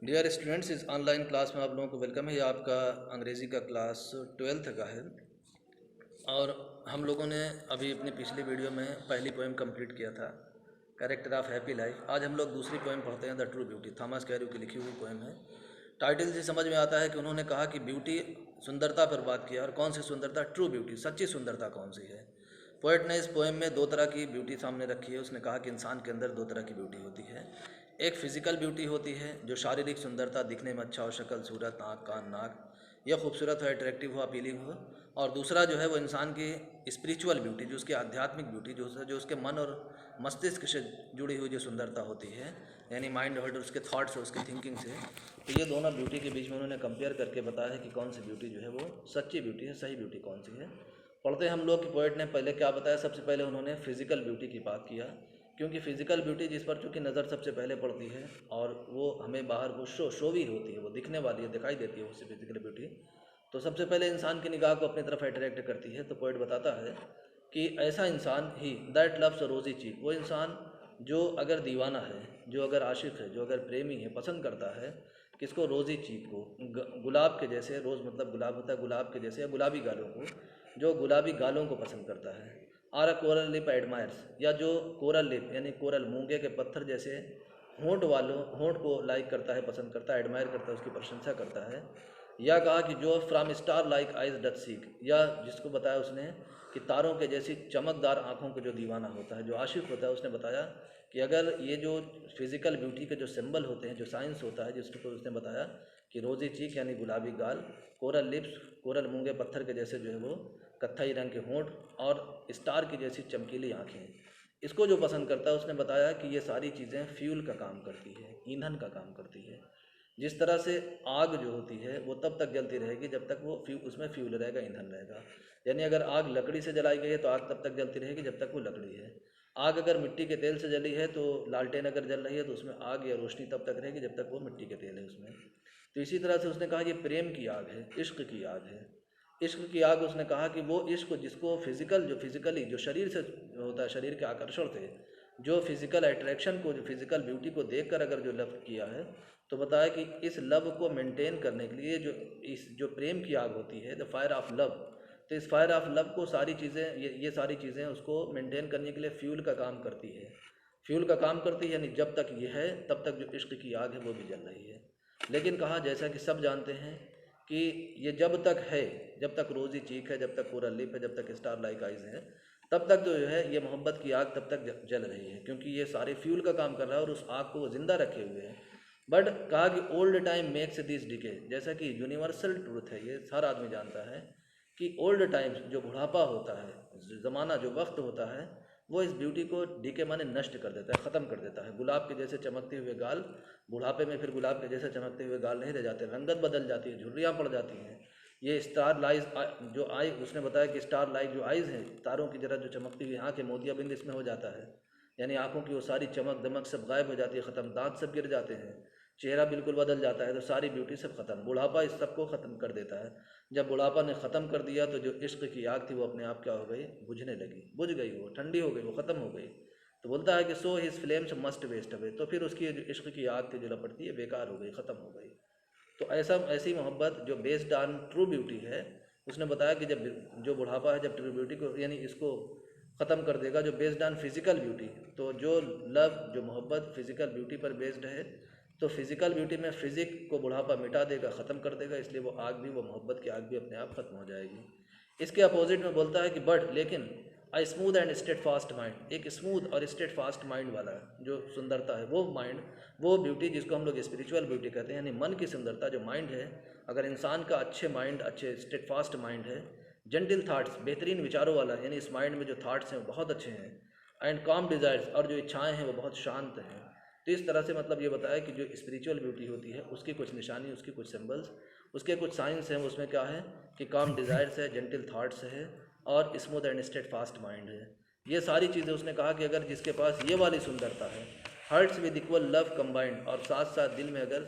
Dear students, इस online class में आप लोगों को वेलकम है। ये आपका अंग्रेज़ी का क्लास 12th का है और हम लोगों ने अभी अपनी पिछली वीडियो में पहली पोएम कंप्लीट किया था, कैरेक्टर ऑफ हैप्पी लाइफ। आज हम लोग दूसरी पोएम पढ़ते हैं, the true beauty. Thomas Carew की लिखी हुई पोएम है। टाइटल से समझ में आता है कि उन्होंने कहा कि ब्यूटी, सुंदरता पर बात किया। और कौन सी सुंदरता? ट्रू ब्यूटी, सच्ची सुंदरता कौन सी है। पोएट ने इस पोएम में दो तरह की ब्यूटी सामने रखी है। उसने कहा कि इंसान के अंदर दो तरह की ब्यूटी होती है। एक फिजिकल ब्यूटी होती है जो शारीरिक सुंदरता, दिखने में अच्छा हो, शक्ल सूरत, आँख कान नाक, यह खूबसूरत हो, अट्रैक्टिव हो, अपीलिंग हो। और दूसरा जो है वो इंसान की स्पिरिचुअल ब्यूटी, जो उसकी आध्यात्मिक ब्यूटी, जो उसके मन और मस्तिष्क से जुड़ी हुई जो सुंदरता होती है, यानी माइंड और उसके थॉट्स से, उसके थिंकिंग से। तो ये दोनों ब्यूटी के बीच में उन्होंने कंपेयर करके बताया है कि कौन सी ब्यूटी जो है वो सच्ची ब्यूटी है, सही ब्यूटी कौन सी है। पढ़ते हैं हम लोग कि पोएट ने पहले क्या बताया। सबसे पहले उन्होंने फिजिकल ब्यूटी की बात किया, क्योंकि फिजिकल ब्यूटी जिस पर चूँकि नज़र सबसे पहले पड़ती है और वो हमें बाहर वो शोवी होती है, वो दिखने वाली है, दिखाई देती है उससे फिजिकल ब्यूटी, तो सबसे पहले इंसान की निगाह को अपनी तरफ अट्रैक्ट करती है। तो पोएट बताता है कि ऐसा इंसान ही, दैट लव्स रोज़ी चीक, वो इंसान जो अगर दीवाना है, जो अगर आशिक है, जो अगर प्रेमी है, पसंद करता है किसको? रोज़ी चीक को, गुलाब के जैसे, रोज़ मतलब गुलाब होता है, गुलाब के जैसे या गुलाबी गालों को, जो गुलाबी गालों को पसंद करता है। Or a coral lip admires, या जो कोरल लिप यानी कोरल मूंगे के पत्थर जैसे होंठ को लाइक करता है, पसंद करता है, एडमायर करता है, उसकी प्रशंसा करता है। या कहा कि जो from star like eyes doth seek, या जिसको बताया उसने कि तारों के जैसी चमकदार आँखों को जो दीवाना होता है, जो आशिक होता है, उसने बताया कि अगर ये जो फिज़िकल ब्यूटी के जो सिंबल होते हैं, जो साइंस होता है, जिसको उसने बताया कि रोज़ी चीक यानी गुलाबी गाल, कोरल लिप्स, कोरल मूंगे पत्थर के जैसे जो है वो कत्थई रंग के होंठ, और स्टार की जैसी चमकीली आँखें, इसको जो पसंद करता है, उसने बताया कि ये सारी चीज़ें फ्यूल का काम करती है, ईंधन का काम करती है। जिस तरह से आग जो होती है वो तब तक जलती रहेगी जब तक वो उसमें फ्यूल रहेगा, ईंधन रहेगा। यानी अगर आग लकड़ी से जलाई गई है तो आग तब तक जलती रहेगी जब तक वो लकड़ी है। आग अगर मिट्टी के तेल से जली है तो लालटेन अगर जल रही है तो उसमें आग या रोशनी तब तक रहेगी जब तक वो मिट्टी के तेल है उसमें। तो इसी तरह से उसने कहा ये प्रेम की आग है, इश्क की आग है। इश्क की आग, उसने कहा कि वो इश्क जिसको फिजिकली जो शरीर से होता है, शरीर के आकर्षण से, जो फिजिकल अट्रैक्शन को, जो फिजिकल ब्यूटी को देखकर अगर जो लव किया है, तो बताया कि इस लव को मेंटेन करने के लिए जो प्रेम की आग होती है, द फायर ऑफ लव, तो इस फायर ऑफ लव को सारी चीज़ें, ये सारी चीज़ें उसको मेंटेन करने के लिए फ्यूल का काम करती है। फ्यूल का काम करती है, यानी जब तक ये है तब तक जो इश्क की आग है वो भी जल रही है। लेकिन कहा, जैसा कि सब जानते हैं कि ये जब तक है, जब तक रोज़ी चीक है, जब तक कोरल लिप है, जब तक स्टार लाइक आइज है, तब तक जो है ये मोहब्बत की आग तब तक जल रही है, क्योंकि ये सारे फ्यूल का काम कर रहा है और उस आग को वो ज़िंदा रखे हुए हैं। बट कहा कि old time makes this decay, जैसा कि यूनिवर्सल ट्रूथ है, ये हर आदमी जानता है कि ओल्ड टाइम्स, जो बुढ़ापा होता है, ज़माना, जो वक्त होता है, वो इस ब्यूटी को डीके माने नष्ट कर देता है, ख़त्म कर देता है। गुलाब के जैसे चमकते हुए गाल बुढ़ापे में फिर गुलाब के जैसे चमकते हुए गाल नहीं रह जाते, रंगत बदल जाती है, झुर्रियाँ पड़ जाती हैं। ये स्टार लाइज जो आई, उसने बताया कि स्टार लाइक जो आइज़ हैं, तारों की तरह जो चमकती हुई आँखें, मोतियाबिंद इसमें हो जाता है, यानी आँखों की वो सारी चमक दमक सब गायब हो जाती है, ख़त्म, दांत सब गिर जाते हैं, चेहरा बिल्कुल बदल जाता है, तो सारी ब्यूटी सब ख़त्म। बुढ़ापा इस सब को ख़त्म कर देता है। जब बुढ़ापा ने ख़त्म कर दिया तो जो इश्क की आग थी वो अपने आप क्या हो गई? बुझने लगी, बुझ गई, वो ठंडी हो गई, वो ख़त्म हो गई। तो बोलता है कि so his flames must waste away, तो फिर उसकी जो इश्क की आग थी, जो लपटती है, बेकार हो गई, ख़त्म हो गई। तो ऐसी मोहब्बत जो बेस्ड ऑन ट्रू ब्यूटी है, उसने बताया कि जब जो बुढ़ापा है, जब ट्रू ब्यूटी को यानी इसको ख़त्म कर देगा, जो बेस्ड ऑन फिज़िकल ब्यूटी, तो जो लव, जो मोहब्बत फिज़िकल ब्यूटी पर बेस्ड है, तो फिज़िकल ब्यूटी में फिज़िक को बुढ़ापा मिटा देगा, ख़त्म कर देगा, इसलिए वो आग भी, वो मोहब्बत की आग भी अपने आप ख़त्म हो जाएगी। इसके अपोजिट में बोलता है कि बट लेकिन I smooth and steadfast mind, एक स्मूथ और स्टेट फास्ट माइंड वाला जो सुंदरता है, वो माइंड, वो ब्यूटी जिसको हम लोग स्पिरिचुअल ब्यूटी कहते हैं, यानी मन की सुंदरता, जो माइंड है, अगर इंसान का अच्छे माइंड, अच्छे स्टेट फास्ट माइंड है, जेंटल थाट्स, बेहतरीन विचारों वाला, यानी इस माइंड में जो थाट्स हैं वो बहुत अच्छे हैं, एंड कॉम डिज़ायर्स, और जो इच्छाएँ हैं वो बहुत शांत हैं। तो इस तरह से मतलब ये बताया कि जो स्पिरिचुअल ब्यूटी होती है उसकी कुछ निशानी, उसकी कुछ सिंबल्स, उसके कुछ साइंस हैं। उसमें क्या है कि काम डिज़ायर्स है, जेंटल थाट्स है, और smooth and steadfast mind है। ये सारी चीज़ें उसने कहा कि अगर जिसके पास ये वाली सुंदरता है, hearts with equal love combined, और साथ साथ दिल में अगर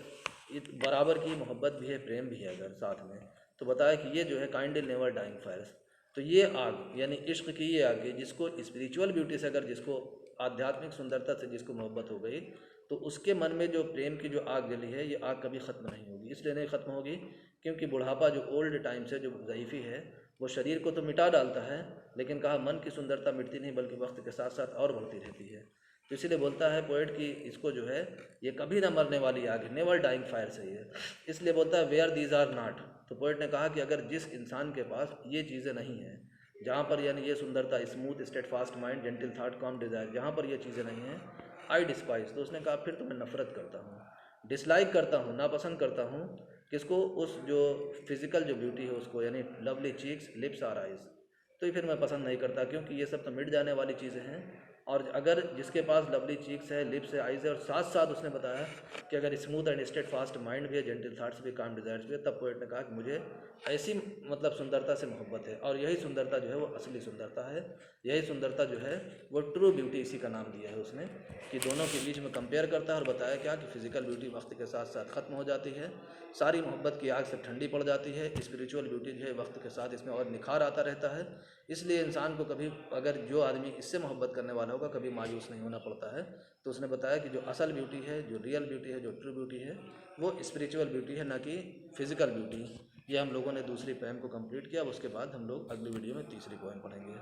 बराबर की मोहब्बत भी है, प्रेम भी है अगर साथ में, तो बताया कि ये जो है काइंडल नेवर डाइंग फायर्स। तो ये आग यानी इश्क की ये आग है, जिसको स्पिरिचुअल ब्यूटी से, अगर जिसको आध्यात्मिक सुंदरता से जिसको मोहब्बत हो गई, तो उसके मन में जो प्रेम की जो आग जली है, ये आग कभी ख़त्म नहीं होगी। इसलिए नहीं ख़त्म होगी क्योंकि बुढ़ापा जो ओल्ड टाइम से जो ज़ईफ़ी है वो शरीर को तो मिटा डालता है, लेकिन कहा मन की सुंदरता मिटती नहीं बल्कि वक्त के साथ साथ और बढ़ती रहती है। तो इसीलिए बोलता है पोएट कि इसको जो है ये कभी ना मरने वाली आग है, नेवर डाइंग फायर सही है। इसलिए बोलता है वेयर दीज आर नॉट। तो पोएट ने कहा कि अगर जिस इंसान के पास ये चीज़ें नहीं हैं, जहाँ पर यानी ये सुंदरता, smooth steadfast mind, gentle thought, calm desire, जहाँ पर ये चीज़ें नहीं हैं, आई डिस्पाइज। तो उसने कहा फिर तो मैं नफ़रत करता हूँ, डिसलाइक करता हूँ, नापसंद करता हूँ किसको, उस जो फिज़िकल जो ब्यूटी है उसको, यानी लवली चीक्स, लिप्स और आइज़। तो ये फिर मैं पसंद नहीं करता क्योंकि ये सब तो मिट जाने वाली चीज़ें हैं। और अगर जिसके पास लवली चीक्स है, लिप्स है, आइज़ है, और साथ साथ उसने बताया कि अगर smooth and steadfast mind भी है, जेंटल थाट्स भी, काम डिज़ायर्स भी है, तब पोएट ने कहा कि मुझे ऐसी मतलब सुंदरता से मोहब्बत है। और यही सुंदरता जो है वो असली सुंदरता है, यही सुंदरता जो है वो ट्रू ब्यूटी, इसी का नाम दिया है उसने, कि दोनों के बीच में कंपेयर करता है और बताया क्या कि फ़िज़िकल ब्यूटी वक्त के साथ साथ ख़त्म हो जाती है, सारी मोहब्बत की आग से ठंडी पड़ जाती है। स्पिरिचुअल ब्यूटी जो है वक्त के साथ इसमें और निखार आता रहता है। इसलिए इंसान को कभी, अगर जो आदमी इससे मोहब्बत करने वाला होगा, कभी मायूस नहीं होना पड़ता है। तो उसने बताया कि जो असल ब्यूटी है, जो रियल ब्यूटी है, जो ट्रू ब्यूटी है, वो स्पिरिचुअल ब्यूटी है, ना कि फिज़िकल ब्यूटी। ये हम लोगों ने दूसरी पोएम को कंप्लीट किया। अब उसके बाद हम लोग अगली वीडियो में तीसरी पोएम पढ़ेंगे।